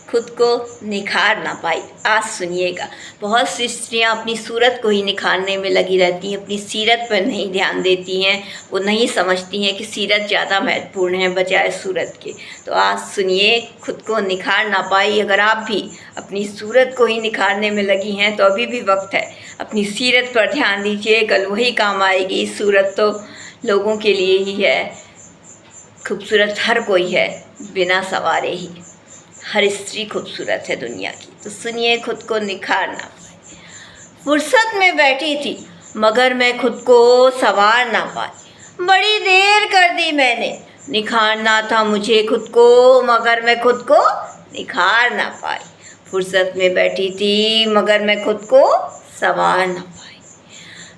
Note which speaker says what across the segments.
Speaker 1: खुद को निखार ना पाई। आज सुनिएगा, बहुत सी स्त्रियाँ अपनी सूरत को ही निखारने में लगी रहती हैं, अपनी सीरत पर नहीं ध्यान देती हैं। वो नहीं समझती हैं कि सीरत ज़्यादा महत्वपूर्ण है बजाय सूरत के। तो आज सुनिए, खुद को निखार ना पाई। अगर आप भी अपनी सूरत को ही निखारने में लगी हैं तो अभी भी वक्त है, अपनी सीरत पर ध्यान दीजिए, कल वही काम आएगी। सूरत तो लोगों के लिए ही है, खूबसूरत हर कोई है, बिना सवारे ही हर स्त्री खूबसूरत है दुनिया की। तो सुनिए, खुद को निखारना पाई। फुर्सत में बैठी थी मगर मैं खुद को संवार ना पाई। बड़ी देर कर दी मैंने, निखारना था मुझे खुद को, मगर मैं खुद को निखार ना पाई। फुर्सत में बैठी थी मगर मैं खुद को संवार ना पाई।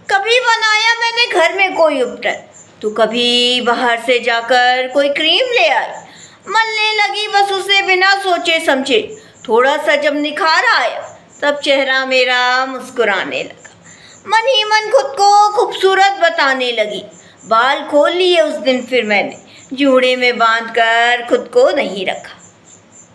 Speaker 1: कभी बनाया मैंने घर में कोई उपटन, तो कभी बाहर से जाकर कोई क्रीम ले आई। मलने लगी बस उसे बिना सोचे समझे। थोड़ा सा जब निखार आया तब चेहरा मेरा मुस्कुराने लगा। मन ही मन खुद को खूबसूरत बताने लगी। बाल खोल लिए उस दिन फिर मैंने, जूड़े में बांधकर खुद को नहीं रखा।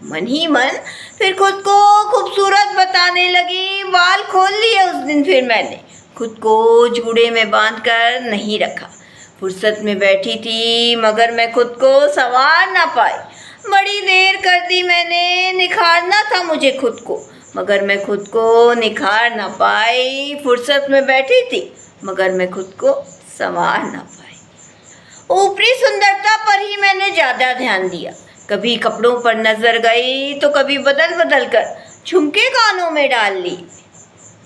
Speaker 1: मन ही मन फिर खुद को खूबसूरत बताने लगी। बाल खोल लिए उस दिन फिर मैंने, खुद को जूड़े में बांधकर नहीं रखा। फुर्सत में बैठी थी मगर मैं खुद को संवार ना पाई। बड़ी देर कर दी मैंने, निखारना था मुझे खुद को, मगर मैं खुद को निखार ना पाई। फुर्सत में बैठी थी मगर मैं खुद को संवार ना पाई। ऊपरी सुंदरता पर ही मैंने ज़्यादा ध्यान दिया। कभी कपड़ों पर नजर गई तो कभी बदल बदल कर झुमके कानों में डाल ली।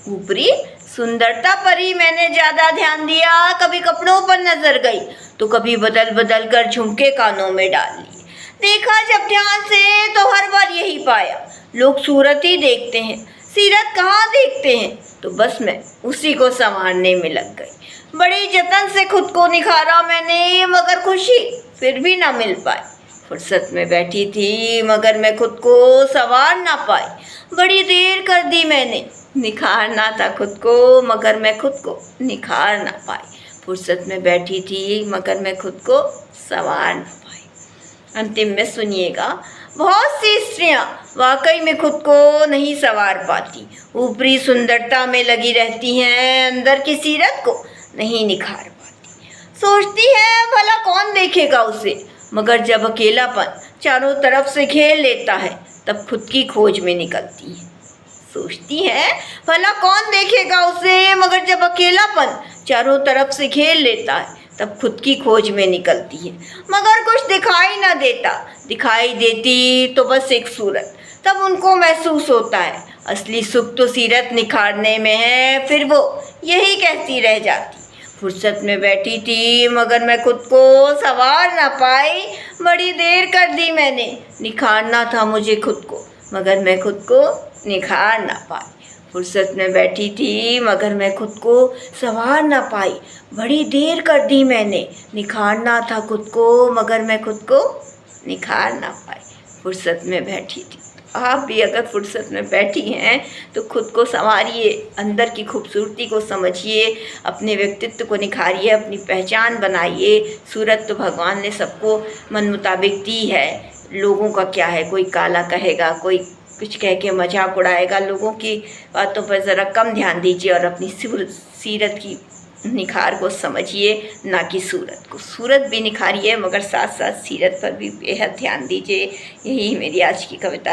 Speaker 1: ऊपरी सुंदरता पर ही मैंने ज़्यादा ध्यान दिया। कभी कपड़ों पर नजर गई तो कभी बदल बदल कर झुमके कानों में डाल लिए। देखा जब ध्यान से तो हर बार यही पाया, लोग सूरत ही देखते हैं, सीरत कहाँ देखते हैं। तो बस मैं उसी को संवारने में लग गई। बड़ी जतन से खुद को निखारा मैंने, मगर खुशी फिर भी ना मिल पाई। फुर्सत में बैठी थी मगर मैं खुद को संवार ना पाई। बड़ी देर कर दी मैंने, निखारना था खुद को, मगर मैं खुद को निखार ना पाई। फुर्सत में बैठी थी मगर मैं खुद को संवार ना पाई। अंतिम में सुनिएगा, बहुत सी स्त्रियां वाकई में खुद को नहीं संवार पाती, ऊपरी सुंदरता में लगी रहती हैं, अंदर की सीरत को नहीं निखार पाती। सोचती है भला कौन देखेगा उसे, मगर जब अकेलापन चारों तरफ से घेर लेता है तब खुद की खोज में निकलती है। सोचती है भला कौन देखेगा उसे, मगर जब अकेलापन चारों तरफ से घेर लेता है तब खुद की खोज में निकलती है। मगर कुछ दिखाई ना देता, दिखाई देती तो बस एक सूरत, तब उनको महसूस होता है असली सुख तो सीरत निखारने में है। फिर वो यही कहती रह जाती, फुर्सत में बैठी थी मगर मैं खुद को संवार ना पाई। बड़ी देर कर दी मैंने, निखारना था मुझे खुद को, मगर मैं खुद को निखार ना पाई। फुर्सत में बैठी थी मगर मैं खुद को संवार ना पाई। बड़ी देर कर दी मैंने, निखारना था खुद को, मगर मैं खुद को निखार ना पाई। फुर्सत में बैठी थी। आप भी अगर फुर्सत में बैठी हैं तो खुद को संवारिए, अंदर की खूबसूरती को समझिए, अपने व्यक्तित्व को निखारिए, अपनी पहचान बनाइए। सूरत तो भगवान ने सबको मन मुताबिक दी है। लोगों का क्या है, कोई काला कहेगा, कोई कुछ कह के मजाक उड़ाएगा। लोगों की बातों पर ज़रा कम ध्यान दीजिए और अपनी सीरत की निखार को समझिए, ना कि सूरत को। सूरत भी निखारिए मगर साथ साथ सीरत पर भी बेहद ध्यान दीजिए। यही मेरी आज की कविता।